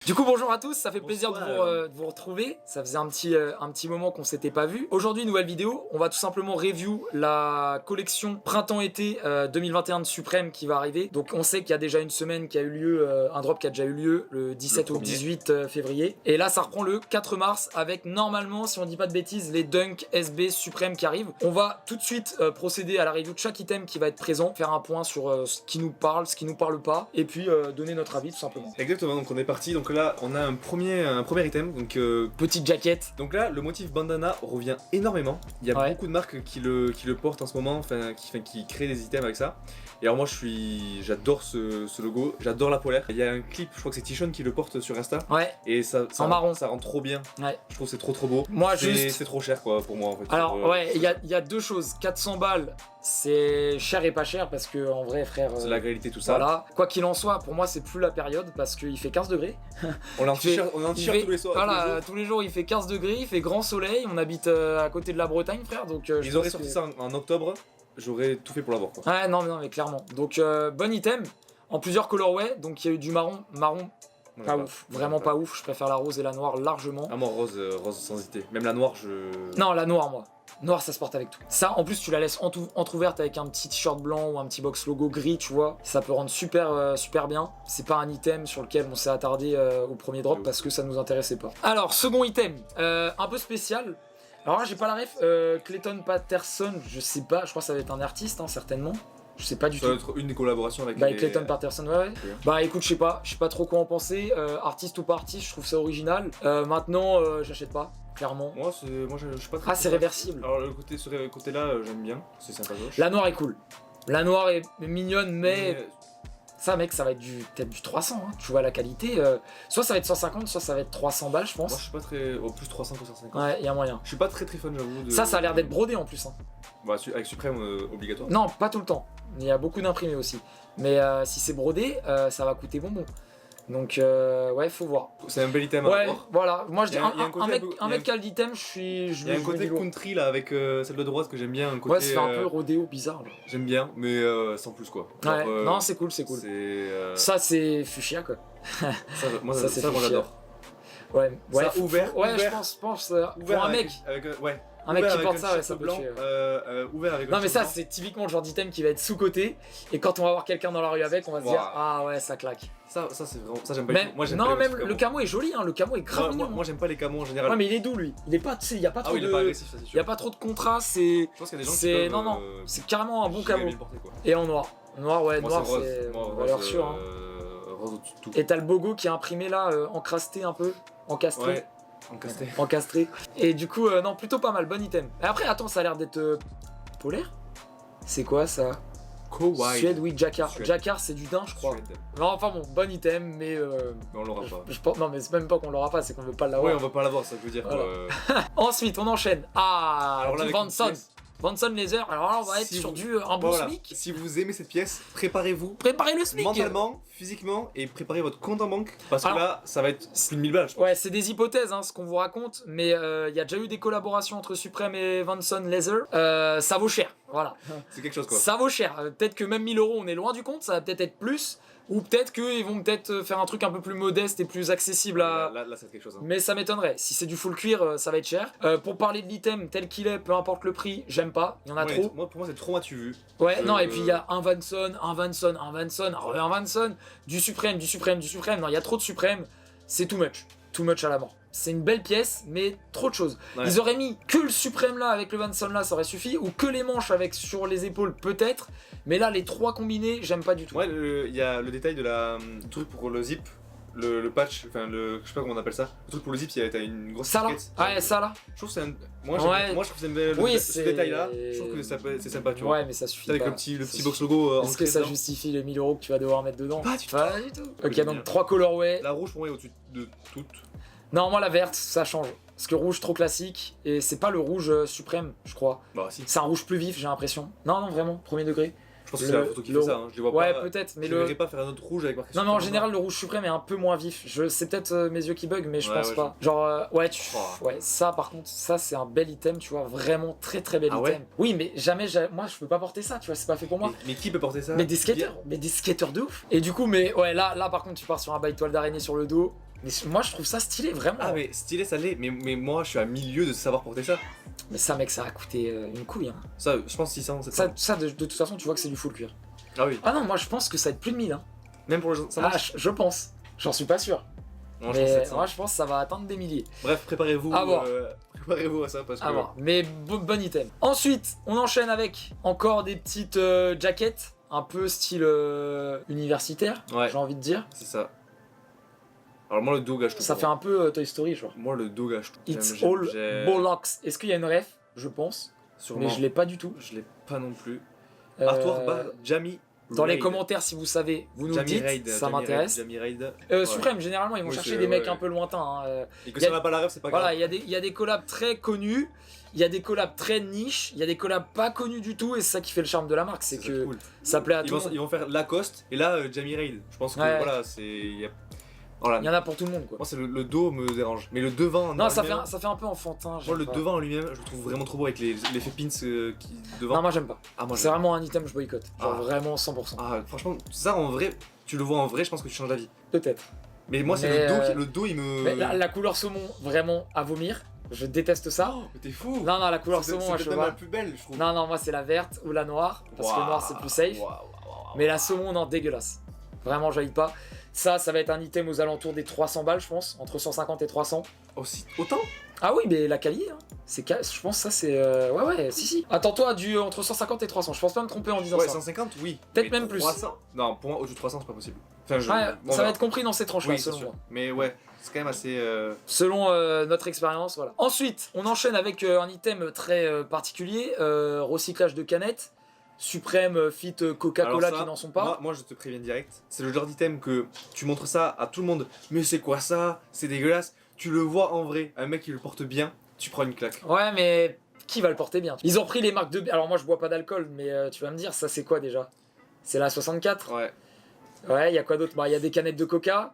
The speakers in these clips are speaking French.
Du coup, bonjour à tous, ça fait plaisir Bonsoir. de vous retrouver. Ça faisait un petit moment qu'on s'était pas vu. Aujourd'hui, nouvelle vidéo. On va tout simplement review la collection printemps-été 2021 de Supreme qui va arriver. Donc, on sait qu'il y a déjà une semaine qui a eu lieu, un drop qui a déjà eu lieu le 17 au 18 février. Et là, ça reprend le 4 mars avec normalement, si on dit pas de bêtises, les Dunk SB Supreme qui arrivent. On va tout de suite procéder à la review de chaque item qui va être présent, faire un point sur ce qui nous parle, ce qui nous parle pas, et puis donner notre avis tout simplement. Exactement, donc on est parti, donc là on a un premier item, donc Petite jaquette. donc là le motif bandana revient énormément, il y a Ouais. beaucoup de marques qui le portent en ce moment, qui créent des items avec ça. Et alors moi j'adore ce logo, j'adore la polaire. Il y a un clip, je crois que c'est Tishon qui le porte sur Insta, Ouais. et ça En marron. ça rend trop bien, Ouais. je trouve que c'est trop beau. Moi, C'est trop cher quoi pour moi en fait. Alors ouais, il y a deux choses. 400 balles, c'est cher et pas cher parce que en vrai, frère. C'est la réalité tout ça. Voilà. Quoi qu'il en soit, pour moi, c'est plus la période parce qu'il fait 15 degrés. On est en Il fait- t-shirt il fait- tous les soirs. Voilà, tous les jours il fait 15 degrés, il fait grand soleil. On habite à côté de la Bretagne, frère. Donc je Ils auraient pense sorti que- ça en octobre, j'aurais tout fait pour l'avoir quoi. Ouais, non, mais clairement. Donc bon item en plusieurs colorways. Donc il y a eu du marron, pas ouf, vraiment pas ouf. Je préfère la rose et la noire largement. Ah moi rose sans hésiter. Même la noire Non, la noire, moi. Noir, ça se porte avec tout. Ça, en plus, tu la laisses entrouverte avec un petit t-shirt blanc ou un petit box logo gris, tu vois. Ça peut rendre super bien. C'est pas un item sur lequel on s'est attardé au premier drop parce que ça nous intéressait pas. Alors, second item, un peu spécial. Alors là, j'ai pas la ref. Clayton Patterson, je sais pas, je crois que ça va être un artiste, hein, certainement. Je sais pas du Ça tout. doit être une des collaborations avec Bah, les... Clayton Patterson, ouais. Bah écoute, je sais pas trop quoi en penser. Artiste ou pas artiste, je trouve ça original. Maintenant, j'achète pas, clairement. Moi, je suis pas très... Ah, c'est réversible. Alors ce côté-là, j'aime bien, c'est sympa. La noire est cool. La noire est mignonne, mais ça, mec, ça va être peut-être du 300. Hein. Tu vois la qualité. Soit ça va être 150, soit ça va être 300 balles, je Moi, pense. je suis pas très... Au plus 300 que 150. Ouais, il y a moyen. Je suis pas très fan, j'avoue. De... Ça a l'air d'être brodé en plus. Hein. Bah, avec Supreme, obligatoire. Non, pas tout le temps. Il y a beaucoup d'imprimés aussi. Mais si c'est brodé, ça va coûter bonbon. Donc, ouais, faut voir. C'est un bel item à Ouais, voir. voilà. Moi, je dis Il y a un côté un mec qui a l'item, je Il y a un côté lourd. country là, avec celle de droite que j'aime bien. Un côté, Ouais, ça fait un peu rodéo bizarre. Là. J'aime bien, mais sans plus quoi. Ouais, Genre, non, c'est cool, c'est cool. Ça, c'est fuchsia, quoi. moi ça, c'est moi fuchsia. j'adore. Ouais, Ça, ouvert, Ouais, ouvert. je pense pour Ouvert un avec- mec. ouais. Un mec Ouvert qui avec porte un ça, ouais, t-shirt ça peut blanc, tuer. ouvert avec un Non, mais ça, t-shirt c'est typiquement le genre d'item qui va être sous-côté. Et quand on va voir quelqu'un dans la rue avec, on va se dire, Wow. ah ouais, ça claque. Ça c'est vraiment... Ça j'aime pas Même, du tout. Moi, j'aime non, pas même les le camo est joli, hein, le camo est grave moi, mignon. moi, j'aime pas les camos en général. Ouais, mais il est doux, lui. Il est pas, tu sais, il y a pas Ah trop oui, il est pas de. agressif, ça c'est sûr. Il y a pas trop de contraste, c'est. Je pense qu'il y a des gens qui C'est. peuvent, Non, c'est carrément un bon giga camo. bien le porter, quoi. Et en noir. Noir, ouais, Moi, noir, c'est rose. c'est. Moi, Valeur rose, sûre, hein. Rose au-dessus de tout. Et t'as le bogo qui est imprimé là, encrasté un peu. Encastré. Ouais, encastré. Encastré. Et du coup, non, plutôt pas mal, bon item. Et après, attends, ça a l'air d'être polaire. C'est quoi ça? Suède, oui, Jacquard. Suède. Jacquard, c'est du daim, je crois. Suède. Non, enfin bon, bon item, mais. Mais on l'aura pas. Je pense, non, mais c'est même pas qu'on l'aura pas, c'est qu'on veut pas l'avoir. Ouais, on va pas l'avoir, ça veut dire Voilà. quoi. Ensuite, on enchaîne. Ah, Alors là, du avec une Vanson. pièce. Vanson Laser. Alors là, on va être Si sur vous- un bon Voilà. SMIC. Si vous aimez cette pièce, préparez-vous Préparez le SMIC. mentalement, physiquement et préparez votre compte en banque parce que Alors, là, ça va être plus de 1000 balles. Je pense. Ouais, c'est des hypothèses, hein, ce qu'on vous raconte, mais il y a déjà eu des collaborations entre Supreme et Vanson Laser. Ça vaut cher, voilà. C'est quelque chose quoi. Ça vaut cher. Peut-être que même 1000 €, on est loin du compte, ça va peut-être être plus. Ou peut-être qu'ils vont peut-être faire un truc un peu plus modeste et plus accessible à... Là, c'est quelque chose. Hein. Mais ça m'étonnerait. Si c'est du full cuir, ça va être cher. Pour parler de l'item tel qu'il est, peu importe le prix, j'aime pas. Il y en a trop. Pour moi, c'est trop m'as-tu vu. Ouais, non, et puis il y a un Vanson, un Vanson, un Vanson, du Supreme. Non, il y a trop de Supreme. C'est too much. Too much à la mort. C'est une belle pièce, mais trop de choses. Ouais. Ils auraient mis que le Supreme là avec le Vanson là, ça aurait suffi. Ou que les manches avec sur les épaules, peut-être. Mais là, les trois combinés, j'aime pas du tout. Ouais, il y a le détail de la truc pour le zip. Le patch, enfin je sais pas comment on appelle ça. Le truc pour le zip, t'as une grosse Ça là étiquette. Ouais, ça là Je trouve que c'est un. Moi, Ouais. je trouve que c'est Oui, ce c'est- détail là. Je trouve que c'est sympa, tu vois. Ouais, mais ça suffit Avec pas. le petit Ça box suffit. logo Est-ce que ancré ça dedans. justifie les 1000 € que tu vas devoir mettre dedans? Pas du tout. Pas du tout. Ok, Oui, donc bien. 3 colorways. La rouge pour moi est au-dessus de toutes. Non, moi la verte, ça change. Parce que rouge trop classique, et c'est pas le rouge suprême, je crois. Bah si. C'est un rouge plus vif, j'ai l'impression. Non, non, vraiment, premier degré. Je pense que c'est la photo qui fait ça. Hein. Je les vois Ouais, pas. peut-être, mais Je ne verrais pas faire un autre rouge avec marqué. Non, mais en Supreme général, le rouge suprême est un peu moins vif. C'est peut-être mes yeux qui bug, mais je Ouais, pense ouais, pas. Genre, ouais, Oh. ouais, ça par contre, ça c'est un bel item, tu vois, vraiment très très bel Ah item. ouais Oui, mais jamais, moi je peux pas porter ça, tu vois, c'est pas fait pour moi. Mais qui peut porter ça? Mais des skaters de ouf. Et du coup, mais ouais, là par contre, tu pars sur un bail toile d'araignée sur le dos. Mais moi je trouve ça stylé, vraiment. Ah, mais stylé, ça l'est. Mais moi, je suis à milieu de savoir porter ça. Mais ça, mec, ça a coûté une couille. Hein. Ça, je pense 600, 700. Ça de toute façon, tu vois que c'est du full cuir. Ah oui. Ah non, moi je pense que ça va être plus de 1000. Hein. Même pour le. Ça Ah, marche. je pense. J'en suis pas sûr. Non, je pense Mais 700. moi je pense que ça va atteindre des milliers. Bref, préparez-vous. À voir. Préparez-vous à ça parce que. À voir. Mais bon item. Ensuite, on enchaîne avec encore des petites jackets. Un peu style universitaire, Ouais. j'ai envie de dire. C'est ça. Alors, moi, le dos gâche tout. Ça pour fait moi. un peu Toy Story, genre. Moi, le dos gâche tout. It's J'aime- all j'ai- bollocks. Est-ce qu'il y a une ref? Je pense. Sûrement. Mais je l'ai pas du tout. Je l'ai pas non plus. Euh, Artwork par Jamie. Dans les Raid. commentaires, si vous savez, vous nous le Jamie dites, Raid, ça Jamie m'intéresse. Raid, Jamie Raid. Supreme, généralement, ils vont Oui, chercher c'est- des mecs ouais. un peu lointains. Hein. Et que y a- si on n'a pas la rêve, c'est pas Voilà, grave. il y a des collabs très connus, il y a des collabs très niches, il y a des collabs pas connus du tout, et c'est ça qui fait le charme de la marque, c'est que cool. ça plaît à Ils tout le vont, monde. ils vont faire Lacoste et là Jamie Raid. Je pense que Ouais. voilà, c'est. Voilà. Il y en a pour tout le monde, quoi. Moi, c'est le dos me dérange. Mais le devant. Non, en ça fait, lui-même- ça fait un peu enfantin. Moi, j'aime le pas. devant en lui-même, je le trouve vraiment trop beau avec l'effet pins qui devant. Non, moi j'aime pas. Ah, moi, C'est j'aime. vraiment un item, je boycotte. Genre Ah. vraiment 100%. Ah, franchement, ça en vrai, tu le vois en vrai, je pense que tu changes d'avis. Peut-être. Mais moi, c'est Mais, le dos, euh, le dos, il me. Mais la couleur saumon, vraiment à vomir. Je déteste ça. Oh, mais t'es fou! Non, la couleur C'est saumon, moi peut-être je même vois. la plus belle, je trouve. Non, moi c'est la verte ou la noire. Parce que le noir c'est plus safe. Mais la saumon, non, dégueulasse. Vraiment, j'aille pas. Ça va être un item aux alentours des 300 balles, je pense. Entre 150 et 300. Aussi, autant? Ah oui, mais la quali, hein. Je pense que ça c'est. Ouais, si. Attends-toi entre 150 et 300. Je pense pas me tromper en disant Ouais, ça. 150, oui. Peut-être Mais même plus. 300? Non, pour moi, au-dessus de 300, c'est pas possible. Enfin, je. Ouais, bon, ça va voilà. être compris dans ces tranches-là, Oui, c'est selon sûr. moi. Mais ouais, c'est quand même assez. Selon notre expérience, voilà. Ensuite, on enchaîne avec un item très particulier, recyclage de canettes, Supreme fit Coca-Cola Alors ça, qui n'en sont pas. Moi, je te préviens direct. C'est le genre d'item que tu montres ça à tout le monde. Mais c'est quoi ça? C'est dégueulasse. Tu le vois en vrai. Un mec qui le porte bien, tu prends une claque. Ouais, mais qui va le porter bien? Ils ont repris les marques de... Alors moi, je bois pas d'alcool, mais tu vas me dire, ça c'est quoi déjà? C'est la 64? Ouais. Ouais, il y a quoi d'autre? Bah, il y a des canettes de Coca.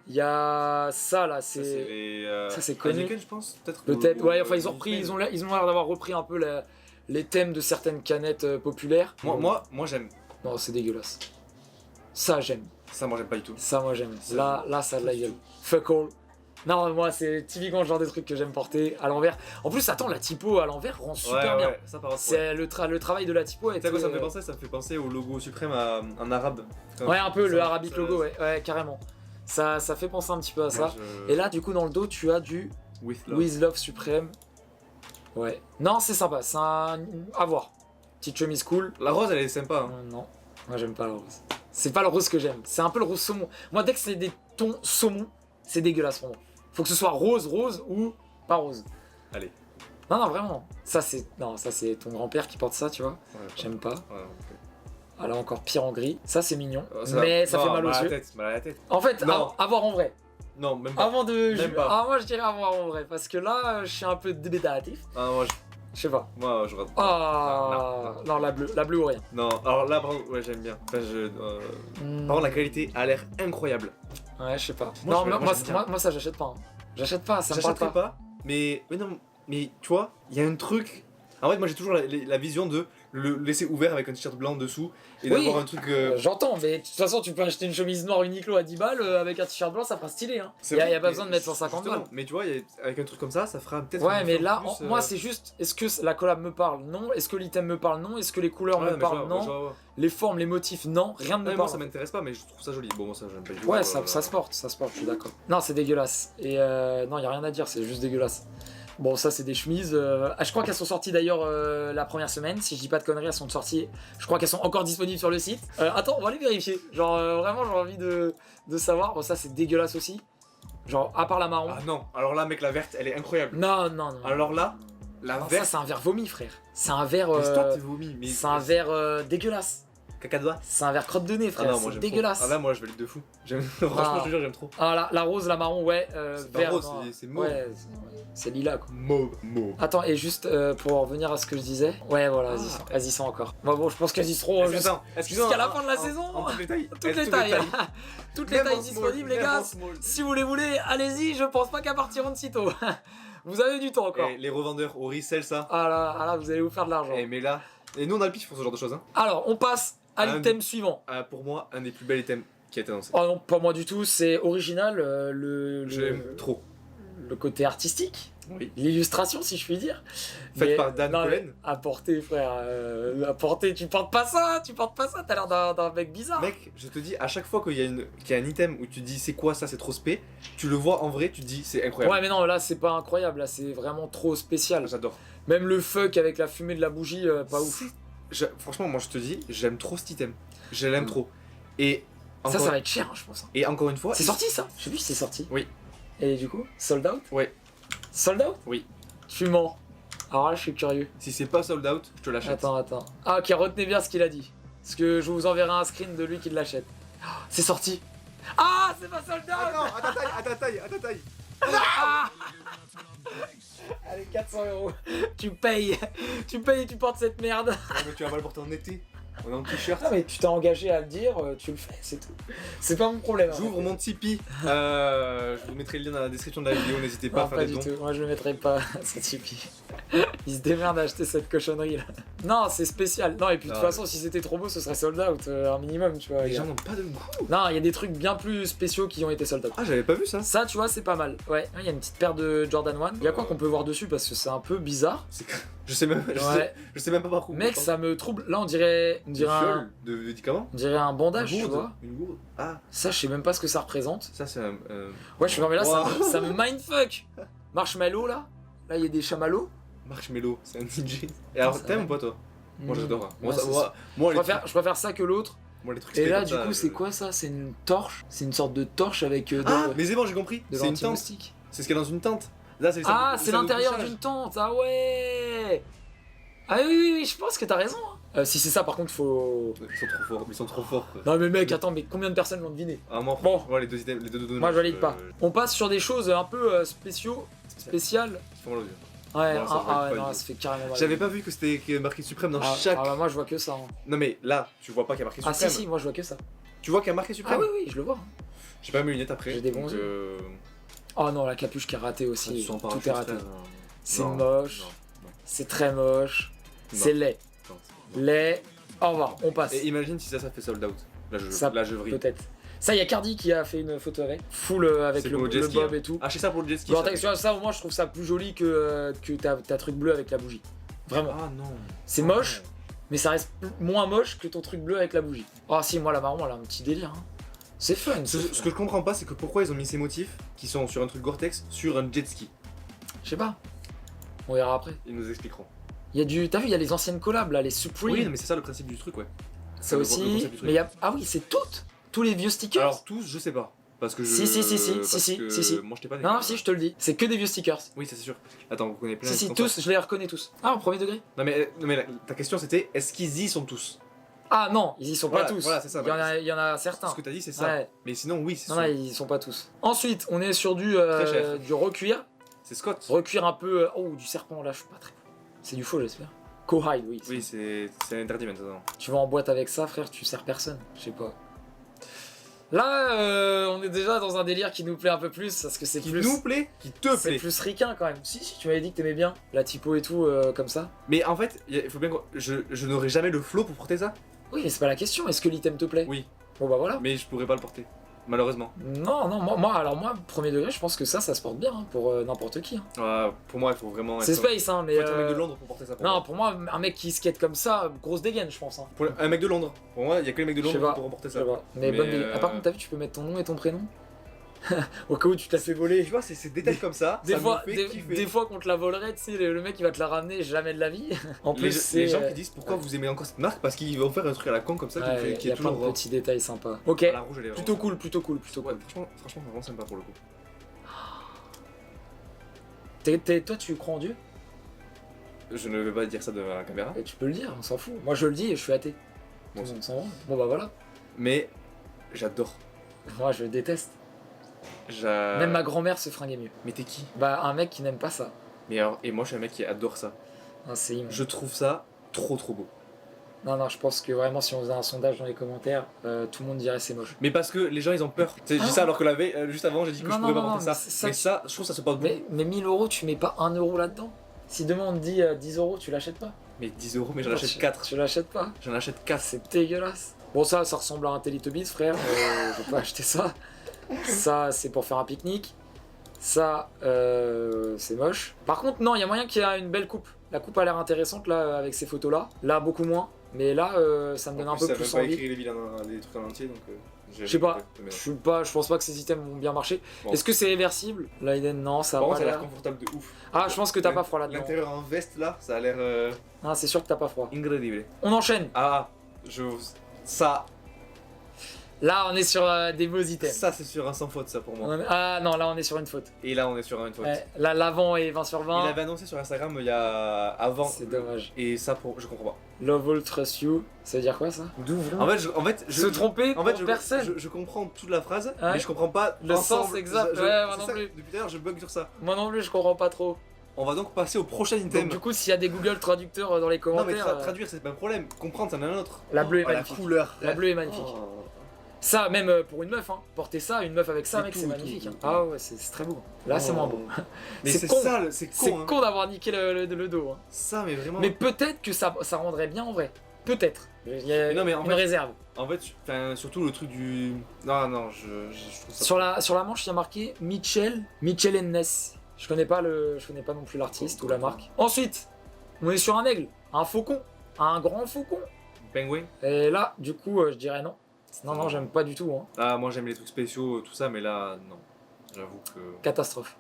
Il y a ça là, Ça, c'est c'est... les. ça, c'est connu. Heineken, je pense. Peut-être. Peut-être, ou- ouais, enfin ils ont ou- repris, ils ont l'air d'avoir repris un peu les thèmes de certaines canettes populaires. Moi, j'aime. Non, c'est dégueulasse. Ça, j'aime. Ça, moi, j'aime pas du tout. Ça, moi, j'aime. Ça, Là, ça a de la gueule. Fuck all. Non, moi, c'est typiquement le genre de truc que j'aime porter à l'envers. En plus, attends, la typo à l'envers rend super bien. Ouais, ça par contre. Ouais. C'est le travail de la typo. Tu sais à quoi ça me fait penser? Ça me fait penser au logo suprême en arabe. Ouais, un peu, Ça- le Arabic ça- logo, ouais, carrément. Ça fait penser un petit peu à ça. Moi, je- Et là, du coup, dans le dos, tu as du With love. With Love Supreme. Ouais. Non, c'est sympa. C'est un. À voir. Petite chemise cool. La rose, elle est sympa. Hein. Non, moi, j'aime pas le rose. C'est pas le rose que j'aime. C'est un peu le rose saumon. Moi, dès que c'est des tons saumon, c'est dégueulasse pour moi. Faut que ce soit rose ou pas rose. Allez. Non, vraiment. Ça, c'est ton grand-père qui porte ça, tu vois. Ouais, J'aime pas. ouais, ok. Ah là, encore pire en gris. Ça, c'est mignon. Ça- mais ça non, fait mal aux à la yeux. tête, mal à la tête. En fait, Non. à voir en vrai. Non, même pas. Avant de. Même pas. Ah, moi, je dirais à voir en vrai. Parce que là, je suis un peu débétatif. Ah, Je sais pas. moi, je rate. Ah, non, la bleue ou rien. Non, alors là, par contre, ouais, j'aime bien. Enfin, Hmm. Par contre, la qualité a l'air incroyable. Ouais, je sais pas. Moi, non, je- moi, j'aime bien. moi, ça, j'achète pas. Hein. J'achète pas, ça me parle J'achèterai pas. pas, mais non, mais tu vois, il y a un truc. En fait, moi j'ai toujours la vision de le laisser ouvert avec un t-shirt blanc dessous et Oui. d'avoir un truc. J'entends, mais de toute façon, tu peux acheter une chemise noire Uniqlo à 10 balles avec un t-shirt blanc, ça fera stylé. Hein. c'est Y a vrai, pas mais besoin de mettre 150 justement, balles. Mais tu vois, avec un truc comme ça fera peut-être. Ouais, une mais différence là, plus, moi, c'est juste, est-ce que la collab me parle? Non. Est-ce que l'item me parle? Non. Est-ce que les couleurs Ouais, me mais parlent? je vois, Non. je vois. Les formes, les motifs? Non. Rien ne me Ouais, moi parle. ça m'intéresse pas, mais je trouve ça joli. Bon, moi ça j'aime pas du tout. Ouais, ça se porte, je suis d'accord. Non, c'est dégueulasse. Et non, y a rien à dire, c'est juste dégueulasse. Bon, ça, c'est des chemises. Je crois qu'elles sont sorties d'ailleurs la première semaine. Si je dis pas de conneries, elles sont sorties. Je crois qu'elles sont encore disponibles sur le site. Attends, on va les vérifier. Genre, vraiment, j'ai envie de savoir. Bon, ça, c'est dégueulasse aussi. Genre, à part la marron. Ah non, alors là, mec, la verte elle est incroyable. Non. Alors là, la Non, ça, verte. c'est un verre vomi, frère. C'est un verre. Mais stop, t'es vomi. Mais C'est un verre dégueulasse. caca de doigt. C'est un verre crotte de nez, Ah frère. non, moi C'est j'aime dégueulasse. trop. Ah là, moi je valide de fou. Franchement, je te jure, j'aime trop. Ah, la rose, la marron, ouais. C'est pas vert, rose, non. c'est mauve. Ouais, c'est lilas, quoi. Mauve. Attends, et juste pour revenir à ce que je disais. Ouais, voilà, elles y sont encore. Bon, je pense qu'elles y seront jusqu'à la fin de la saison. En toutes les tailles. Toutes les tailles. Toutes les Même tailles en small, disponibles, les même gars. en small. Si vous les voulez, allez-y. Je pense pas qu'elles partiront de sitôt. Vous avez du temps encore. Eh, les revendeurs au resell, ça. Ah là, vous allez vous faire de l'argent. Eh, mais nous on a le pif pour ce genre de choses. Hein. Alors, on passe à Un- l'item suivant. Pour moi, un des plus bels items qui a été annoncé. Oh non, pas moi du tout, c'est original, J'aime trop. le côté artistique, Oui. l'illustration si je puis dire. Faite Mais- par Dan non, Cohen. mais apporter frère, apporter, tu portes pas ça, t'as l'air d'un mec bizarre. Mec, je te dis, à chaque fois qu'il y a un item où tu dis c'est quoi ça, c'est trop spé, tu le vois en vrai, tu te dis c'est incroyable. Ouais mais non, là c'est pas incroyable, là c'est vraiment trop spécial. J'adore. Même le fuck avec la fumée de la bougie, pas ouf. Franchement, moi je te dis, j'aime trop cet item. Je l'aime Mm. trop. Et Ça encore, va être cher hein, je pense. et encore une fois, C'est sorti ça? Je sais plus si c'est sorti. Oui. Et du coup, sold out? Ouais. Sold out? Oui. Tu mens. Alors là je suis curieux. Si c'est pas sold out, je te l'achète. Attends. Ah ok, retenez bien ce qu'il a dit. Parce que je vous enverrai un screen de lui qui l'achète. Oh, c'est sorti. Ah, c'est pas sold out. Ah non, à ta taille. Ah allez, 400 €. Tu payes et tu portes cette merde. Ah, mais tu vas pas le porter en été. On est en t-shirt. Non mais tu t'es engagé à le dire, tu le fais, c'est tout. C'est pas mon problème. hein. J'ouvre mon Tipeee. Je vous mettrai le lien dans la description de la vidéo, n'hésitez pas Non, à faire pas des du dons. tout. Moi je le mettrai pas, ça suffit. Il se démerde à acheter cette cochonnerie là. Non, c'est spécial. Non, et puis de toute Ah, façon, si c'était trop beau, ce serait sold out, un minimum, tu vois. Les gens n'ont pas de goût. Non, il y a des trucs bien plus spéciaux qui ont été sold out. Ah, j'avais pas vu ça. Ça, tu vois, c'est pas mal. Ouais, il y a une petite paire de Jordan 1. Il y a quoi qu'on peut voir dessus parce que c'est un peu bizarre. Je sais même, Ouais. je sais même pas par où. Mec, ça me trouble. Là, on dirait Une fiole de médicaments. on dirait un bandage, tu vois. Une gourde. Ah, Ça, je sais même pas ce que ça représente. ça c'est un. Ouais, je suis mais là, Wow. ça me mindfuck. Marshmallow, là. Là, il y a des chamallows. Marshmallow, c'est un DJ. Et alors, Ça t'aimes va. ou pas toi? Moi j'adore. hein. Moi, Ouais, ça- c'est moi, moi, les je préfère ça que l'autre. trucs- moi, les trucs Et spé là, comme du ça, coup, c'est quoi ça? C'est une torche. C'est une sorte de torche avec Ah, mais c'est bon, j'ai compris. de C'est une tente. l'anti-moustique. C'est ce qu'il y a dans une tente. Là, c'est Ah, ça- c'est ça de l'intérieur couchage. d'une tente. Ah ouais. Ah oui, je pense que t'as raison. hein. Si c'est ça, par contre, faut. Ils sont trop forts. Quoi. Non mais mec, attends, mais combien de personnes l'ont deviné? Ah, moi, Bon. moi, les deux items, les deux données. Moi, je valide pas. On passe sur des choses un peu spéciales. Qui font mal aux yeux. Ouais, Non, ça valide pas non, du ça fait carrément mal. J'avais pas vu que c'était marqué suprême dans chaque. bah moi, je vois que ça. hein. Non, mais là, tu vois pas qu'il y a marqué Ah suprême. si, moi, je vois que ça. Tu vois qu'il y a marqué Ah suprême. oui, je le vois. J'ai pas mes lunettes après. J'ai des donc, bons Oh non, la capuche qui est ratée aussi. sans Tout parachute, est raté. frère. C'est Non, moche. non, C'est très moche. non, C'est laid. non. Laid. Au revoir, on passe. Et imagine si ça fait sold out. Ça, Là, je vrille. Peut-être. Ça, il y a Cardi qui a fait une photo avec. Full avec C'est le, pour le jet le ski, bob hein. et tout. Achetez ça pour le jet ski. Genre, ça. tu vois, ça, au moins, je trouve ça plus joli que ta truc bleu avec la bougie. Vraiment. Ah non. C'est moche, mais ça reste moins moche que ton truc bleu avec la bougie. Oh si, moi la marron, elle a un petit délire. hein. C'est fun. Ce, c'est ce fun. que je comprends pas, c'est que pourquoi ils ont mis ces motifs qui sont sur un truc Gore-Tex sur un jet ski. Je sais pas. On verra après. Ils nous expliqueront. Il y a du. T'as vu, il y a les anciennes collabs là, les Supreme. Oui, mais c'est ça le principe du truc, ouais. ça le aussi. concept du truc. Mais il y a. Ah oui, c'est toutes. Tous les vieux stickers. Alors tous, je sais pas. Parce que je. Si, parce si. que Moi, je t'ai pas. non, si, je te le dis. C'est que des vieux stickers. Oui, ça, c'est sûr. Attends, vous connaissez plein Si, de tous, je les reconnais tous. Ah, au premier degré. Non mais ta question c'était est-ce qu'ils y sont tous? Ah non, ils y sont Voilà, pas tous. voilà, c'est ça, Il y en a certains. Ce que t'as dit c'est ça. Ouais. Mais sinon oui, c'est Non, sûr. non, ils y sont pas tous. Ensuite, on est sur Très cher. du recuir. C'est Scott. Recuir un peu. Oh, du serpent là, je suis pas très. C'est du faux, j'espère. Cowhide, oui. Oui, c'est interdit maintenant. Tu vas en boîte avec ça, frère, tu sers personne. Je sais pas. Là, on est déjà dans un délire qui nous plaît un peu plus parce que c'est Qui plus. nous plaît, qui te C'est plaît. plus ricain quand même. Si, tu m'avais dit que t'aimais bien la typo et tout, comme ça. Mais en fait, il faut bien que je n'aurai jamais le flow pour porter ça. Oui, mais c'est pas la question. Est-ce que l'item te plaît? Oui, Bon, bah voilà. mais je pourrais pas le porter. Malheureusement. Non, moi, premier degré, je pense que ça se porte bien hein, pour n'importe qui. hein. Pour moi, il faut vraiment C'est être. space, hein, mais. Faut être un mec de Londres pour porter ça. Pour Non, moi. pour moi, un mec qui skate comme ça, grosse dégaine, je pense. Hein. Pour un mec de Londres. Pour moi, il y a que les mecs de Je sais Londres pas, qui pourront porter Je ça. sais pas. Mais Mais, bonne délire. Ah, par contre, t'as vu, tu peux mettre ton nom et ton prénom au cas où tu te la fais voler. Tu vois, c'est ces détails comme ça. Des ça fois, me fait kiffer. des fois qu'on te la volerait, tu sais, le mec il va te la ramener jamais de la vie. En Les, plus, c'est. les gens qui disent pourquoi vous aimez encore cette marque parce qu'ils vont faire un truc à la con comme ça qui y est a plein toujours de petits détails sympas. Ok, La rouge, elle est plutôt vraiment cool, plutôt cool, plutôt Ouais, cool. franchement, vraiment sympa pour le coup. Toi, tu crois en Dieu? Je ne vais pas dire ça devant la caméra, Et tu peux le dire, on s'en fout. Moi, je le dis et je suis athée. Bon, On s'en branle. Bon, bah voilà. mais j'adore. Moi, je déteste. Même ma grand-mère se fringuait mieux. Mais t'es qui? Bah, un mec qui n'aime pas ça. Mais alors, et moi je suis un mec qui adore ça. Ah, c'est immonde. Je trouve ça trop beau. Non, je pense que vraiment, si on faisait un sondage dans les commentaires, tout le monde dirait c'est moche. Mais parce que les gens ils ont peur. Tu sais, je dis Ah. ça alors que la veille, juste avant j'ai dit que Non, je pouvais non, pas non, porter mais ça. c'est ça Mais qui- ça, je trouve ça se porte beaucoup. Mais 1000 euros, tu mets pas 1 euro là-dedans? Si demain on te dit 10 euros, tu l'achètes pas? Mais 10 euros, mais j'en achète 4. Tu l'achètes pas? J'en achète 4. C'est dégueulasse. Bon, ça ressemble à un Teletubbies, frère. Je vais pas acheter ça. Ça, c'est pour faire un pique-nique. Ça, c'est moche. Par contre, non, il y a moyen qu'il y ait une belle coupe. La coupe a l'air intéressante, là, avec ces photos-là. Là, beaucoup moins. Mais là, ça me donne un peu plus ça va pas envie. écrire les trucs en entier, donc... Je sais pas, je pense pas que ces items vont bien marcher. Bon. Est-ce que c'est réversible? Leiden, non, ça Par va contre, pas ça a l'air l'air. confortable de ouf. Ah, je pense que t'as pas froid là-dedans. L'intérieur en veste, là, ça a l'air... Ah, c'est sûr que t'as pas froid. incroyable. On enchaîne. Ah, ça, Là, on est sur des beaux items. ça c'est sur un sans faute, ça, pour moi. Ah non, là, on est sur une faute. Et là, on est sur une faute. Ouais, là, l'avant est 20 sur Il 20. avait annoncé sur Instagram il y a... avant. C'est dommage. Et ça, je comprends pas. Love will trust you. Ça veut dire quoi ça? En fait, Se tromper en fait, pour personne. je comprends toute la phrase, Ouais. mais je comprends pas Le ensemble. sens exact, Je- ouais, moi c'est non ça, plus. Depuis tout à l'heure, je bug sur ça. Moi non plus, je comprends pas trop. On va donc passer au prochain Donc, item. du coup, s'il y a des Google traducteurs dans les Non, mais commentaires, traduire, c'est pas un problème. Comprendre, c'en est un autre. la bleue est Oh, magnifique. La couleur. La bleue est magnifique. Oh. Ça, même pour une meuf, hein. Porter ça, une meuf avec ça, Et mec, tout, c'est et magnifique. tout, hein. et tout. Ah ouais, c'est très beau. Là, c'est Oh. moins beau. Mais C'est c'est con. ça, c'est C'est con. Hein. con d'avoir niqué le dos. Hein. Ça, mais vraiment. Mais peut-être que ça rendrait bien en vrai. Peut-être. Il y a Mais non, mais en une fait- réserve. En fait, surtout le truc du. Non, je trouve ça. Sur la manche, il y a marqué Mitchell Ness. Je connais pas non plus l'artiste ou la marque. Ensuite, on est sur un aigle, un faucon, un grand faucon. Penguin. Et là, du coup, je dirais non. Non, j'aime pas du tout. Hein. Ah, moi j'aime les trucs spéciaux, tout ça, mais là, non. J'avoue que. Catastrophe.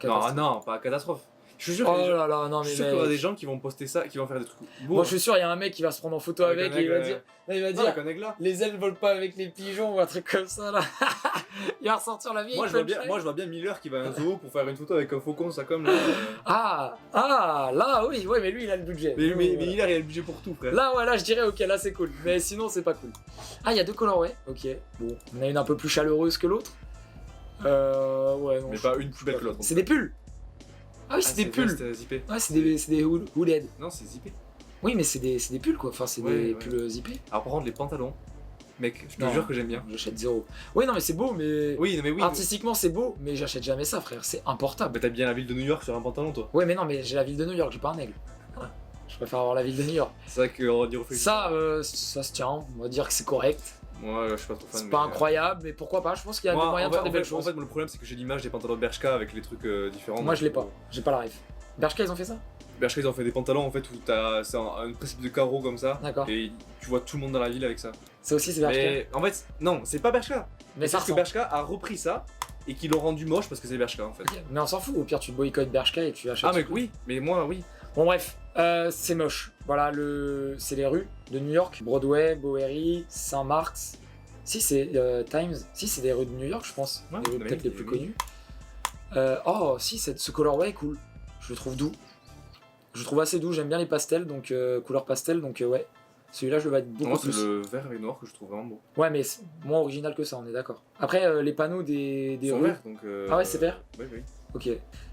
Non, pas catastrophe. Je suis sûr Oh que les gens- là là, non je mais suis sûr qu'il y aura mec. des gens qui vont poster ça, qui vont faire des trucs beaux. Moi je suis sûr, il y a un mec qui va se prendre en photo avec, un et il va aigle, dire, non, il va Non, dire avec un aigle là. les ailes volent pas avec les pigeons ou un truc comme ça là. Il va ressortir la vieille Moi je vois bien Miller qui va à un zoo pour faire une photo avec un faucon, ça comme là. Ah, là oui, ouais, mais lui il a le budget. Mais Voilà. Miller il a le budget pour tout, frère. Là, ouais, là, je dirais, ok, là, c'est cool. Mais sinon, c'est pas cool. Ah, il y a deux colorways. Ok. Bon, on a une un peu plus chaleureuse que l'autre. Ouais, non. Mais pas une plus belle que l'autre. C'est des pulls. Ah oui, c'est des pulls. C'est zippé. Ouais, c'est des hooded. Non, c'est zippé. Oui, mais c'est des pulls, quoi. Enfin, c'est Ouais, des ouais. pulls zippés. Alors par contre, les pantalons, mec, je te Non. jure que j'aime bien. J'achète zéro. Oui, non, mais c'est beau, mais. Oui, mais oui. Artistiquement, c'est beau, mais j'achète jamais ça, frère. C'est importable. Mais t'as bien la ville de New York sur un pantalon, toi. Ouais, mais non, mais j'ai la ville de New York, j'ai pas un aigle. Je préfère avoir la ville de New York. C'est vrai qu'on y refait. Ça se tient. On va dire que c'est correct. Moi, je suis pas trop fan. C'est pas incroyable, mais pourquoi pas. Je pense qu'il y a des moyens de faire des belles choses. En fait, le problème, c'est que j'ai l'image des pantalons Bershka avec les trucs différents. Moi, donc, je l'ai pas. J'ai pas la ref. Bershka, ils ont fait ça? Bershka, ils ont fait des pantalons en fait où c'est un principe de carreau comme ça. D'accord. Et tu vois tout le monde dans la ville avec ça. Ça aussi, c'est Bershka. Mais en fait, non, c'est pas Bershka. Mais ça parce que ressemble. Bershka a repris ça et qu'ils l'ont rendu moche parce que c'est Bershka en fait. Ok, mais on s'en fout. Au pire, tu boycottes Bershka et tu achètes. Ah, mais oui, mais moi, oui. Bon, bref. C'est moche. Voilà, c'est les rues de New York. Broadway, Bowery, Saint-Mark's. Si, c'est Times. Si, c'est des rues de New York, je pense. Ouais, les rues mais peut-être oui, les plus oui. connues. Si, ce colorway est cool. Je le trouve doux. Je le trouve assez doux. J'aime bien les pastels, donc couleur pastel. Donc, ouais. Celui-là, je le vais beaucoup Moi, c'est plus. le vert avec noir que je trouve vraiment beau. Ouais, mais c'est moins original que ça, on est d'accord. Après, les panneaux des Ils sont rues. verts, donc. Ah ouais, c'est vert. Oui, oui. Ok.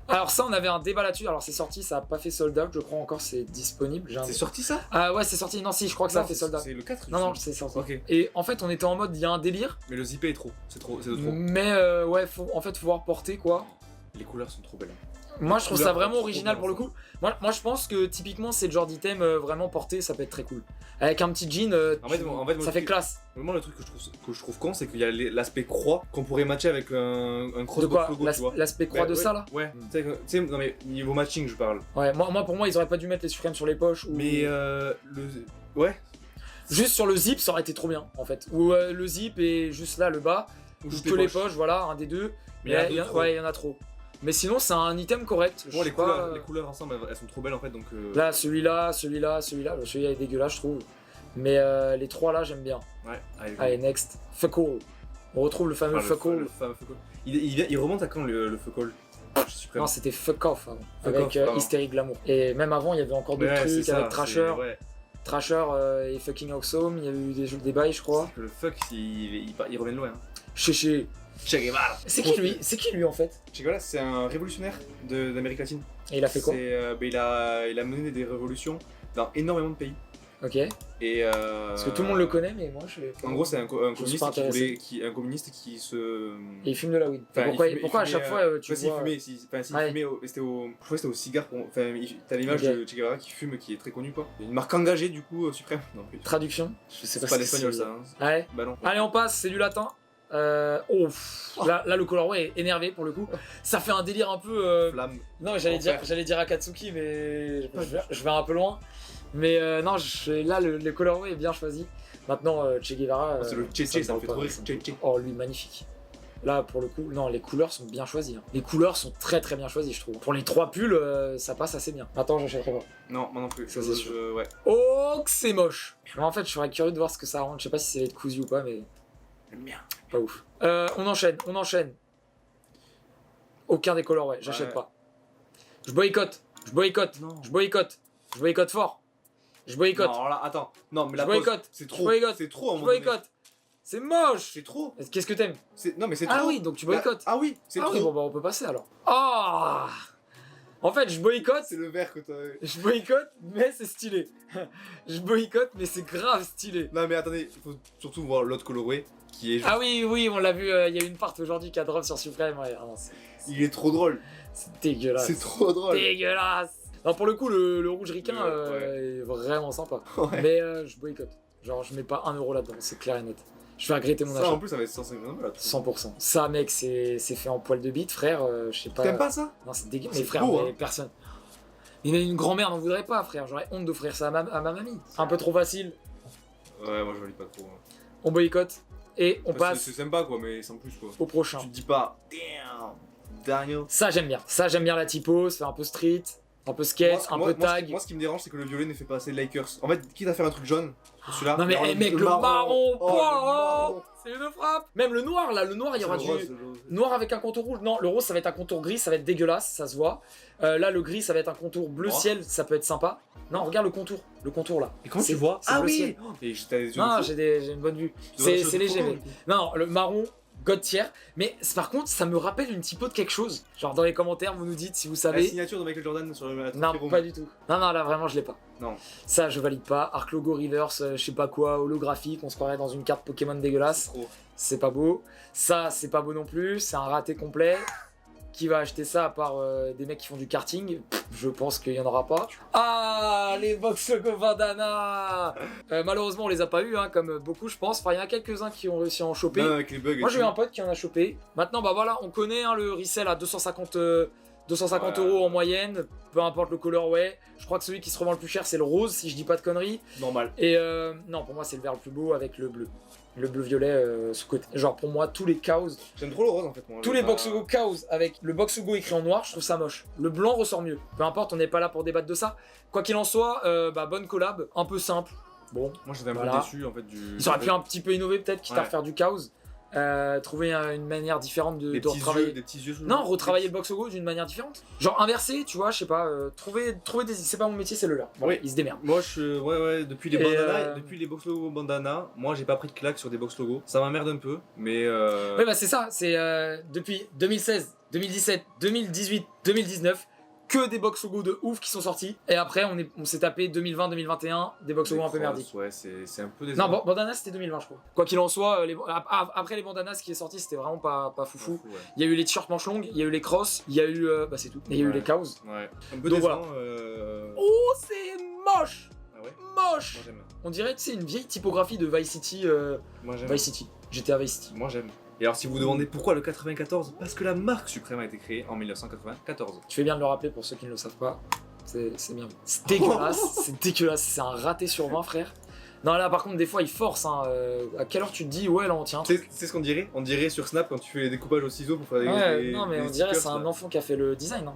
Alors ça, on avait un débat là-dessus. Alors c'est sorti, ça a pas fait sold out, je crois encore, c'est disponible. J'ai un- C'est sorti ça Ah ouais, c'est sorti. Non, si, je crois que ça a fait sold out. C'est le 4 Non, non, justement. c'est sorti. Ok. Et en fait, on était en mode, il y a un délire. Mais le zippé est trop. C'est de trop. Mais ouais, en fait, faut voir porter quoi. Les couleurs sont trop belles. Moi, je trouve couleurs ça vraiment sont original trop pour le bien, coup. Moi, je pense que typiquement, c'est le genre d'item vraiment porté, ça peut être très cool. Avec un petit jean, En fait, moi, ça fait classe. Vraiment, le truc que je trouve con, c'est qu'il y a l'aspect croix qu'on pourrait matcher avec un De crossbow quoi logo, tu vois. L'aspect croix Ouais, de ouais, ça là. Ouais, tu sais, non mais niveau matching, je parle. Ouais, moi, pour moi, ils auraient pas dû mettre les suprêmes sur les poches. Ou... Mais ouais. Juste sur le zip, ça aurait été trop bien en fait. Ou le zip et juste là, le bas. Ou juste que les poches, voilà, un des deux. Mais il y en a deux trop. Ouais, il y en a trop. Mais sinon, c'est un item correct. Pour Je les sais pas, couleurs ensemble, elles sont trop belles en fait, donc. Là, celui-là. Celui-là est dégueulasse, je trouve. Mais les trois là, j'aime bien. Ouais. Allez, next. Fuck all. On retrouve le fameux Ah, fuck all. le fameux fuck all. Il remonte à quand le fuck all? Je suis prêt. Non, c'était fuck off avant. Fuck avec off, pardon. Hystérie Glamour. Et même avant, il y avait encore d'autres Ouais, trucs c'est ça, avec Trasher. Ouais. Trasher et fucking Awesome. Il y a eu des bails, je crois. C'est que le fuck, il revient de loin. Hein. Chéché. Che Guevara. C'est qui lui en fait? Che Guevara, c'est un révolutionnaire d'Amérique latine. Et il a fait quoi? Il a mené des révolutions dans énormément de pays. Ok. Et Parce que tout le monde le connaît, mais moi je l'ai. En gros, c'est un suis communiste pas intéressé. un communiste qui se. Et il fume de la weed. Enfin, Pourquoi à chaque fois tu s'il vois. fumait, s'il Ouais. fumait, je crois que c'était au cigare. Enfin, t'as l'image Ok. de Che Guevara qui fume, qui est très connue quoi. Il y a une marque engagée du coup suprême. Non, plus. Traduction. Je sais C'est pas pas si l'espagnol c'est- ça. Hein. Ouais. Bah non. Allez, on passe, c'est du latin. Là, le colorway est énervé pour le coup. Ça fait un délire un peu. Flamme. Non, Enfer. j'allais dire Akatsuki, mais je vais un peu loin. Mais non, là, le colorway est bien choisi. Maintenant, Che Guevara. C'est le ça Che, ça me parle fait pas, trop rire. ça me Che, parle Che. pas. Oh, lui, magnifique. Là, pour le coup, non, les couleurs sont bien choisies. Hein. Les couleurs sont très très bien choisies, je trouve. Pour les 3 pulls, ça passe assez bien. Attends, j'achèterai pas. Non, moi non plus. Ça, c'est sûr. Ouais. Oh, que c'est moche. Mais en fait, je serais curieux de voir ce que ça rend. Je sais pas si c'est être cousu ou pas, mais. J'aime bien. Pas ouf. On enchaîne. Aucun des colorways, j'achète Ouais. pas. Je boycotte. Non. Je boycotte fort. Je boycotte. Non, alors là, attends. Non, mais la Je pause, boycotte. c'est Je trop. boycotte. C'est trop à un Je moment donné. boycotte. C'est moche. C'est trop. Qu'est-ce que t'aimes? Non, mais c'est trop. Ah oui, donc tu boycottes. Ah oui, c'est Ah trop. oui, bon bah on peut passer alors. Ah. En fait, je boycotte. C'est le vert que t'as. Je boycotte, mais c'est stylé. Je boycotte, mais c'est grave stylé. Non, mais attendez, il faut surtout voir l'autre colorway qui est. Ah oui, on l'a vu. Il y a eu une part aujourd'hui qui a drop sur Supreme. Ouais, ah non, Il est trop drôle. c'est dégueulasse. C'est trop drôle. Dégueulasse. Non, pour le coup, le rouge ricain Ouais. est vraiment sympa. Ouais. Mais je boycotte. Genre, je mets pas 1 euro là-dedans, c'est clair et net. Je vais regretter mon Ça achat. en plus, ça va être 150 balles. 100%. Ça, mec, c'est fait en poil de bite, frère. Je sais pas. T'aimes pas ça? Non, c'est dégueu. C'est Mais frère, beau, mais hein. personne. Mais une grand-mère n'en voudrait pas, frère. J'aurais honte d'offrir ça à ma mamie. Un peu trop facile. Ouais, moi je lis pas trop. Hein. On boycotte. Et on Enfin, passe C'est sympa quoi, mais sans plus quoi. au prochain. Tu te dis pas, damn, Daniel. Ça, j'aime bien. Ça, j'aime bien la typo. Ça fait un peu street, un peu skate, un peu tag. Moi, ce qui me dérange, c'est que le violet ne fait pas assez Lakers. En fait, quitte à faire un truc jaune, celui-là. Non mais alors, mec, le marron, oh, le marron. c'est une frappe. Même le noir là, il y aura C'est du le rose, le rose. noir avec un contour rouge. Non, le rose ça va être un contour gris, ça va être dégueulasse, ça se voit. Là le gris ça va être un contour bleu Oh. ciel, ça peut être sympa. Non, regarde le contour là. Et comment C'est- tu vois? c'est Ah bleu oui! ciel. Et t'as les yeux. Non, de fou. j'ai une bonne vue. Tu devrais C'est acheter léger une mais. photo, du coup. Non, le marron God tier, mais par contre ça me rappelle une typo de quelque chose. Genre dans les commentaires vous nous dites si vous La savez. signature de Michael Jordan sur le Non, pas du tout. Non, là vraiment je l'ai pas. Non. Ça je valide pas. Arc logo reverse, je sais pas quoi, holographique, on se croirait dans une carte Pokémon dégueulasse. Trop. C'est pas beau. Ça, c'est pas beau non plus. C'est un raté complet. Qui va acheter ça à part des mecs qui font du karting? Pff, je pense qu'il y en aura pas. Ah, les box logo bandana. Malheureusement, on les a pas eu, hein, comme beaucoup, je pense. Enfin, il y en a quelques-uns qui ont réussi à en choper. Même avec les bugs. Moi, et j'ai eu tout. un pote qui en a chopé. Maintenant, bah voilà, on connaît hein, le resell à 250 Ouais. euros en moyenne. Peu importe le colorway. Je crois que celui qui se revend le plus cher, c'est le rose, si je dis pas de conneries. Normal. Et non, pour moi, c'est le vert le plus beau avec le bleu. Le bleu-violet sous côté. Genre, pour moi, tous les chaos, J'aime trop le rose en fait. Moi. tous les box logo chaos avec le box logo écrit en noir, je trouve ça moche. Le blanc ressort mieux. Peu importe, on n'est pas là pour débattre de ça. Quoi qu'il en soit, bah, bonne collab, un peu simple. Bon, Moi j'étais un Voilà. peu déçu en fait du. ils auraient pu un petit peu innover peut-être, quitte à Ouais. refaire du chaos. Trouver une manière différente des de retravailler. des petits yeux. sous le Non, nez. retravailler le box logo d'une manière différente. Genre inverser, tu vois, je sais pas, trouver des. C'est pas mon métier, c'est le leur. Bon, Oui. ils se démerdent. Moi ouais depuis les Et, bandanas, depuis les box logo bandana, moi j'ai pas pris de claque sur des box logo. Ça m'emmerde un peu, mais Ouais, bah c'est ça, c'est depuis 2016, 2017, 2018, 2019, que des box logos de ouf qui sont sortis. Et après, on s'est tapé 2020, 2021, des box logos un peu merdiques. Ouais, c'est un peu Non, décevant. Bandana c'était 2020, je crois. Quoi qu'il en soit, après les bandanas, ce qui est sorti, c'était vraiment pas foufou. Ouais. Il y a eu les t-shirts manches longues, il y a eu les crosses, il y a eu. Bah c'est tout. Et il y a eu Ouais. les chaos. Ouais. Un peu Donc décevant. Oh, c'est moche! Ah ouais. Moche! Moi j'aime. On dirait, tu sais, une vieille typographie de Vice City. Moi j'aime. Vice City. GTA Vice City. Moi j'aime. Et alors si vous vous demandez pourquoi le 94, parce que la marque Supreme a été créée en 1994. Tu fais bien de le rappeler pour ceux qui ne le savent pas. C'est bien. C'est dégueulasse. C'est dégueulasse. C'est un raté sur 20, frère. Non, là, par contre, des fois, il force. Hein. À quelle heure tu te dis, ouais, là, on tient un truc. C'est ce qu'on dirait. On dirait sur Snap quand tu fais les découpages au ciseau pour faire Ouais, des. non, mais des on dirait c'est stickers, un là. enfant qui a fait le design. Hein.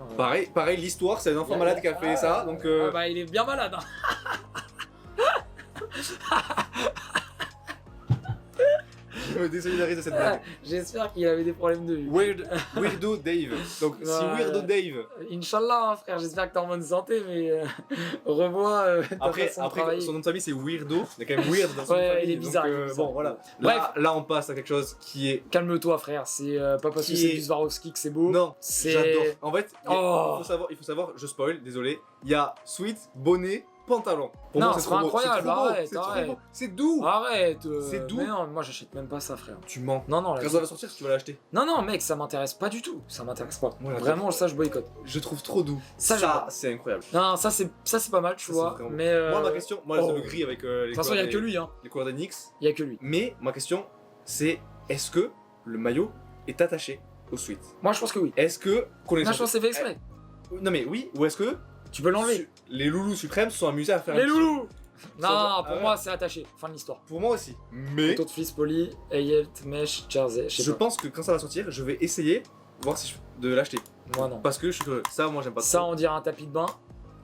Pareil, l'histoire, c'est un enfant malade qui a fait ça, donc. Ah, bah, il est bien malade. Hein. Je me désolidarise de cette blague. J'espère qu'il avait des problèmes de vue. Weirdo Dave. Donc si Ouais. Weirdo Dave. Inch'Allah, hein, frère, j'espère que t'es en bonne santé, mais revois ta Après, façon de travailler. son nom de famille c'est Weirdo. Il y a quand même weird dans son nom de Ouais, famille. il est donc, bizarre. il est bizarre. Bon, voilà. Bref. Là, on passe à quelque chose qui est. Calme-toi, frère. C'est pas parce que Qui c'est est- du Swarovski que c'est beau. Non, c'est- j'adore. En fait, Oh. il faut savoir, je spoil, désolé. Il y a Sweet, Bonnet pantalon. Pour Non, moi, c'est c'est trop beau. incroyable, C'est trop beau, arrête, c'est trop arrête. beau. C'est doux. Arrête. C'est doux. Mais non, moi j'achète même pas ça, frère. Tu mens. Non, non, là, Quand ça va sortir, tu vas l'acheter. non, non, mec, ça m'intéresse pas du tout. Ça m'intéresse pas. Moi, j'adore. Vraiment, ça, je boycotte. Je trouve trop doux. Ça, j'adore. c'est incroyable. Non, ça, c'est pas mal, tu Ça, vois. c'est vraiment- Mais. Moi, ma question, moi, oh. c'est le gris avec De les toute façon, il y a couleurs que des- lui, hein. les couleurs d'Enix. Il y a que lui. Mais ma question, c'est est-ce que le maillot est attaché au sweat? Moi, je pense que oui. Est-ce que Non, connaissant... je pense que c'est fait exprès. Non mais oui, ou est-ce que Tu peux l'enlever. les loulous suprêmes se sont amusés à faire un Les petit- loulous. Non, Ah pour ouais. moi, c'est attaché. Fin de l'histoire. Pour moi aussi. Mais Photo de fleece poly, Ayelt, Mesh, Jersey. Je sais je pas. pense que quand ça va sortir, je vais essayer voir si de l'acheter. Moi, non. Parce que je suis curieux. Ça, moi, j'aime pas Ça, trop. on dirait un tapis de bain.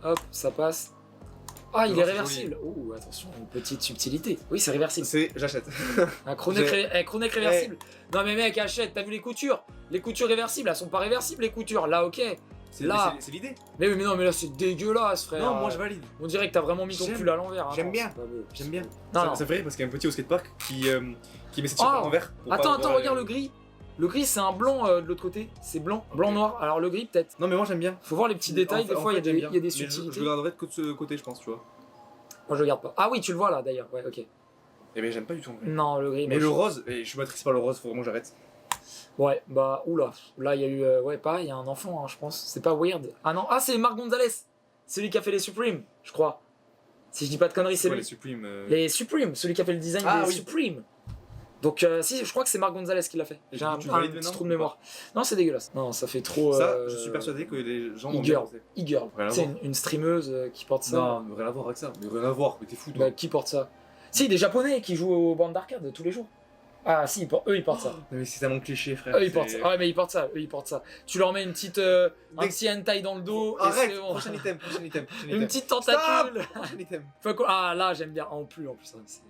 Hop, ça passe. Ah, il Non, est c'est réversible. Ouh, attention, une petite subtilité. Oui, c'est réversible. J'achète. Un chronèque J'ai- réversible. Non, mais mec, achète, t'as vu les coutures? Les coutures réversibles, elles sont pas réversibles, les coutures. Là, ok. Là. C'est l'idée. Mais oui, mais non, mais là, c'est dégueulasse, frère. Non, moi, je valide. On dirait que t'as vraiment mis ton J'aime- pull à l'envers. hein. j'aime Non, bien. c'est pas beau. J'aime bien. Non, ça, non. ça fait rire parce qu'il y a un petit au skatepark qui met ses t-shirts Ah. en vert. pour pas Attends, voir, regarde le gris. Le gris, c'est un blanc de l'autre côté. C'est blanc. Ok. Blanc-noir. Alors, le gris, peut-être. Non, mais moi, j'aime bien. Faut voir les petits détails. Des En fois, il y a fait, j'aime des, bien. il y a des Mais subtilités. je le garderai de ce côté, je pense, tu vois. Moi, je regarde pas. Ah oui, tu le vois là, d'ailleurs. Ouais, ok. Eh ben, j'aime pas du tout en vrai. Non, le gris. Mais moche. le rose, et je suis matrixé par le rose, faut vraiment que j'arrête. Ouais, bah, oula. Là, il y a eu. Ouais, pareil, il y a un enfant, hein, je pense. C'est pas weird. Ah non, ah, c'est Marc Gonzalez. C'est lui qui a fait les Supreme, je crois. Si je dis pas de conneries, c'est quoi, lui. les Supreme Les Supreme, celui qui a fait le design Ah, des oui. Supreme. Donc, si, je crois que c'est Marc Gonzalez qui l'a fait. Et J'ai tu- un, tu un valides petit maintenant trou de ou mémoire. Non, c'est dégueulasse. Non, ça fait trop. Ça, je suis persuadé que les gens vont bien e-girl. penser. E-girl. Rien à C'est voir. une streameuse qui porte ça. Non, mais rien à voir avec ça. Mais rien à voir, mais t'es fou, toi. Bah, qui porte ça? Si, des Japonais qui jouent aux bandes d'arcade tous les jours. Ah, si, eux, ils portent ça. Non, mais c'est tellement cliché, frère. Eux, ils portent ça. Ah ouais, mais ils portent ça. Eux, ils portent ça. Tu leur mets une petite. Un petit hentai dans le dos. Et Arrête, c'est bon. prochain item, prochain item, prochain item. Une petite tentacule. Prochain item. Faut quoi- Ah, là, j'aime bien. En plus, hein, c'est-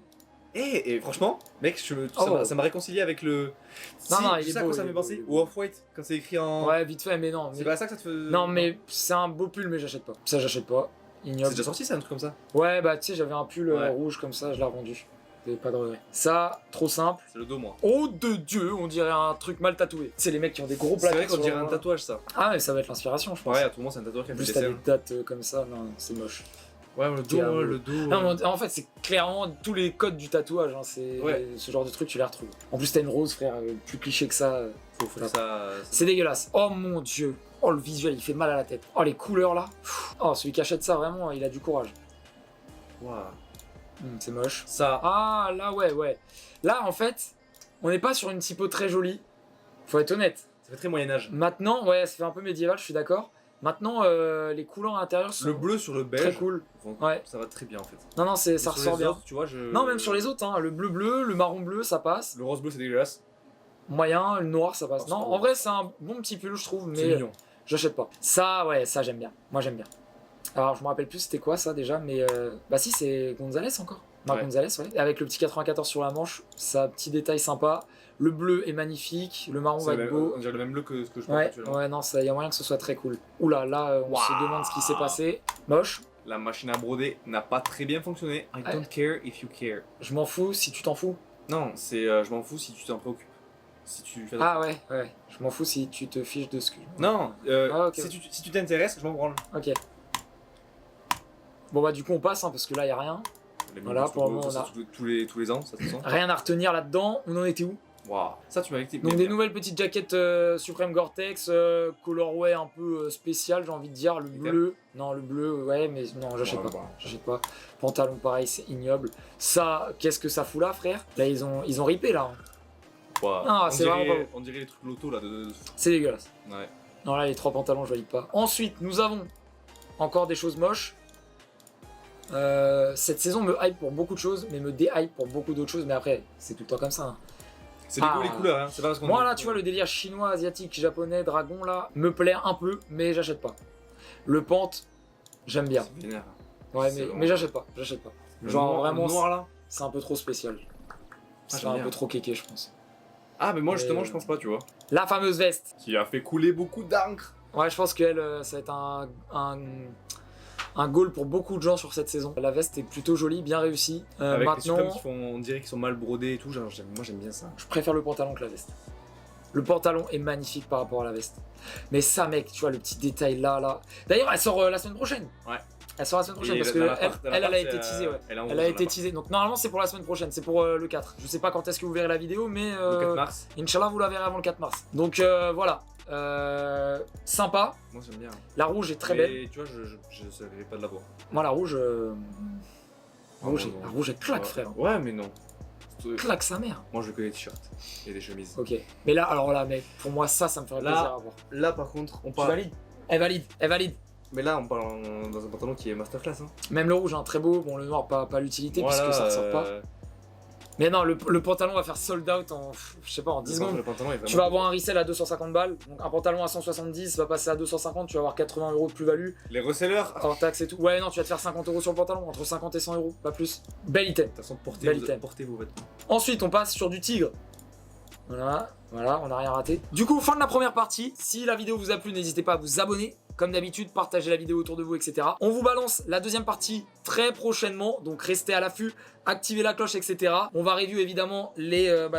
Et franchement, mec, Oh. ça m'a réconcilié avec le. Non, Si, non, tu il est sais à beau, quoi ça il me est fait penser beau. Au Off-White, quand c'est écrit en. Ouais, vite fait, mais non. C'est mais- pas ça que ça te fait. Non, mais c'est un beau pull, mais j'achète pas. Ça, j'achète pas. C'est Ignoble. déjà sorti, ça, un truc comme ça. Ouais, bah, tu sais, j'avais un pull Ouais. rouge comme ça, je l'ai revendu. Et pas de regret. Ça, trop simple. C'est le dos, moi. Oh de Dieu, on dirait un truc mal tatoué. C'est les mecs qui ont des gros C'est vrai plaques. qu'on dirait un tatouage, ça. Ah, mais ça va être l'inspiration, je pense. Ouais, à tout le monde, c'est un tatouage qui a En fait plus, des t'as des scènes. dates comme ça, non, c'est moche. Ouais, le dos, T'es le dos. Non, mais en fait, c'est clairement tous les codes du tatouage. Hein, c'est Ouais. ce genre de truc, tu les retrouves. En plus, t'as une rose, frère, plus cliché que ça. Faut faire ça. C'est dégueulasse. Oh mon Dieu. Oh, le visuel, il fait mal à la tête. Oh, les couleurs là. Pff. Oh, celui qui achète ça, vraiment, il a du courage. Waouh. C'est moche. Ça. Ah, là, ouais. Là, en fait, on n'est pas sur une typo très jolie. Faut être honnête. Ça fait très Moyen-Âge. Maintenant, ouais, ça fait un peu médiéval, je suis d'accord. Maintenant, les couleurs à l'intérieur sont Le bleu sur le très beige. cool. bon, Ouais. Ça va très bien, en fait. Non, non, ça Mais sur ressort les bien. autres, tu vois, Non, même sur les autres, hein, le bleu, le marron bleu, ça passe. Le rose bleu, c'est dégueulasse. Moyen, le noir, ça passe. Oh, Non, c'est en beau. vrai, c'est un bon petit pull, je trouve, C'est mais mignon. j'achète pas. Ça, ouais, ça, j'aime bien. Moi, j'aime bien. Alors, je me rappelle plus c'était quoi ça déjà, mais bah si, c'est Gonzalez encore. Marc Ouais. Gonzalez, ouais. Avec le petit 94 sur la manche, ça, petit détail sympa. Le bleu est magnifique, le marron C'est va le être même- beau. On dirait le même bleu que ce que je porte Ouais, actuellement. ouais, non, il y a moyen que ce soit très cool. Oula, là, on se Waouh. demande ce qui s'est passé. Moche. La machine à broder n'a pas très bien fonctionné. I don't care if you care. Je m'en fous si tu t'en fous. Non, c'est je m'en fous si tu t'en préoccupes. Si tu fais Ah ouais. Je m'en fous si tu te fiches de ce que. Non, Ah, ok. si tu t'intéresses, je m'en branle. Ok. Bon bah du coup on passe hein, parce que là il y a rien. Voilà, pour le moment, on a- tous les ans, ça se sent. Rien à retenir là-dedans. On en était où? Waouh, ça tu m'as été. Donc des nouvelles petites jaquettes Supreme Gore-Tex, colorway un peu spécial, j'ai envie de dire. Le Et bleu, non le bleu, ouais, mais non, j'achète Ouais, pas. bah. J'achète pas. Pantalon pareil, c'est ignoble. Ça, qu'est-ce que ça fout là, frère? Là ils ont ripé là. hein. Waouh. Ah, On c'est dirait- vraiment pas On dirait les trucs loto là. C'est dégueulasse. Ouais. Non là les trois pantalons, je valide pas. Ensuite, nous avons encore des choses moches. Cette saison me hype pour beaucoup de choses, mais me déhype pour beaucoup d'autres choses. Mais après, c'est tout le temps comme ça. hein. C'est Ah. les couleurs, hein. C'est pas parce qu'on. Moi là, tu vois, le délire chinois, asiatique, japonais, dragon là, me plaît un peu, mais j'achète pas. Le pente, j'aime bien. C'est vénère. Ouais, c'est mais vraiment- j'achète pas. J'achète pas. Le Genre noir- vraiment, le noir là. c'est un peu trop spécial. C'est j'aime un bien. peu trop kéké, je pense. Ah, mais moi justement, Mais- je pense pas, tu vois. La fameuse veste. Qui a fait couler beaucoup d'encre. Ouais, je pense qu'elle, ça va être un goal pour beaucoup de gens sur cette saison. La veste est plutôt jolie, bien réussie. Avec les Maintenant, suprêmes qui font, on dirait qu'ils sont mal brodés et tout. Genre, moi j'aime bien ça. je préfère le pantalon que la veste. Le pantalon est magnifique par rapport à la veste. Mais ça, mec, tu vois, le petit détail là. D'ailleurs, elle sort la semaine prochaine. Ouais. Elle sera la semaine prochaine Et parce dans que l'appart, elle a été teasée, ouais. Elle, est en Elle rouge a dans été l'appart. teasée. Donc normalement c'est pour la semaine prochaine, c'est pour le 4. Je sais pas quand est-ce que vous verrez la vidéo, mais Le 4 mars. Inch'Allah vous la verrez avant le 4 mars. Donc voilà. Sympa. Moi j'aime bien. La rouge est très belle. Mais tu vois, je savais pas de la voir. Moi la rouge. Ah, rouge, non. la rouge elle claque, Ouais. frère. Ouais, mais non. Claque sa mère. Moi je veux que les t-shirts et des chemises. Ok. Mais là, alors là, mec, pour moi ça me ferait Là, plaisir à voir. Là, par contre, on Tu parle. valides? Elle valide, elle valide. Mais là, on parle dans un pantalon qui est masterclass. Hein. Même le rouge, hein, très beau. Bon, le noir, pas l'utilité Voilà, puisque ça ressort pas. Mais non, le pantalon va faire sold out en, je sais pas, en 10 secondes. Le pantalon est vraiment Tu vas avoir un resell à 250 balles. Donc un pantalon à 170 va passer à 250. Tu vas avoir 80 € de plus-value. Les resellers. Hors taxe et tout. Ouais, non, tu vas te faire 50 € sur le pantalon. Entre 50 et 100 €, pas plus. Bel item. De toute façon, Bel item. portez vos vêtements. Ensuite, on passe sur du tigre. Voilà, on n'a rien raté. Du coup, fin de la première partie. Si la vidéo vous a plu, n'hésitez pas à vous abonner. Comme d'habitude, partagez la vidéo autour de vous, etc. On vous balance la deuxième partie très prochainement. Donc restez à l'affût, activez la cloche, etc. On va review évidemment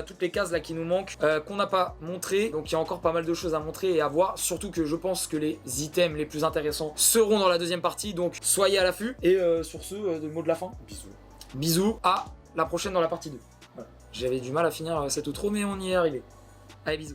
toutes les cases là qui nous manquent, qu'on n'a pas montré. Donc il y a encore pas mal de choses à montrer et à voir. Surtout que je pense que les items les plus intéressants seront dans la deuxième partie. Donc soyez à l'affût. Et sur ce, le mot de la fin. Bisous. Bisous, à la prochaine dans la partie 2. Voilà. J'avais du mal à finir cette outro, mais on y est arrivé. Allez, bisous.